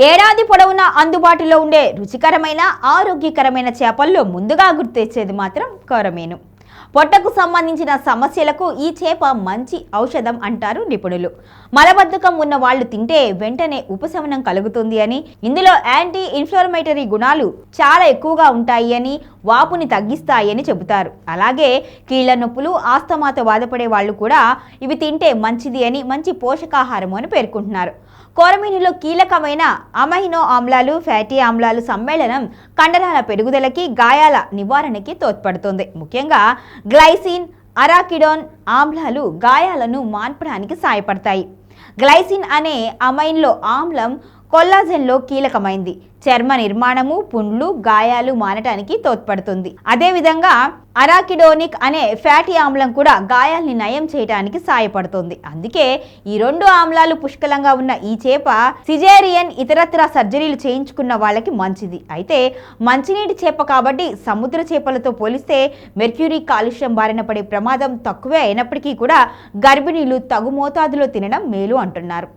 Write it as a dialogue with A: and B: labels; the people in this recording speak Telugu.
A: ఏడాది పొడవునా అందుబాటులో ఉండే రుచికరమైన ఆరోగ్యకరమైన చేపల్లో ముందుగా గుర్తొచ్చేది మాత్రం కొరమీను. పొట్టకు సంబంధించిన సమస్యలకు ఈ చేప మంచి ఔషధం అంటారు నిపుణులు. మలబద్ధకం ఉన్న వాళ్ళు తింటే వెంటనే ఉపశమనం కలుగుతుంది అని, ఇందులో యాంటీ ఇన్ఫ్లమేటరీ గుణాలు చాలా ఎక్కువగా ఉంటాయి అని, వాపుని తగ్గిస్తాయని చెబుతారు. అలాగే కీళ్ల నొప్పులు, ఆస్తమాతో బాధపడే వాళ్ళు కూడా ఇవి తింటే మంచిది అని, మంచి పోషకాహారం అని పేర్కొంటున్నారు. కొరమీనులో కీలకమైన అమైనో ఆమ్లాలు, ఫ్యాటీ ఆమ్లాలు సమ్మేళనం కండరాల పెరుగుదలకి, గాయాల నివారణకి తోడ్పడుతుంది. ముఖ్యంగా గ్లైసిన్, అరాకిడోన్ ఆమ్లాలు గాయాలను మాన్పడానికి సాయపడతాయి. గ్లైసిన్ అనే అమైన్లో ఆమ్లం కొల్లాజెన్లో కీలకమైంది. చర్మ నిర్మాణము, పుండ్లు, గాయాలు మానటానికి తోడ్పడుతుంది. అదేవిధంగా అరాకిడోనిక్ అనే ఫ్యాటీ ఆమ్లం కూడా గాయాల్ని నయం చేయడానికి సాయపడుతుంది. అందుకే ఈ రెండు ఆమ్లాలు పుష్కలంగా ఉన్న ఈ చేప సిజేరియన్, ఇతరత్ర సర్జరీలు చేయించుకున్న వాళ్ళకి మంచిది. అయితే మంచినీటి చేప కాబట్టి సముద్ర చేపలతో పోలిస్తే మెర్క్యూరీ కాలుష్యం బారిన పడే ప్రమాదం తక్కువే అయినప్పటికీ కూడా గర్భిణీలు తగు మోతాదులో తినడం మేలు అంటున్నారు.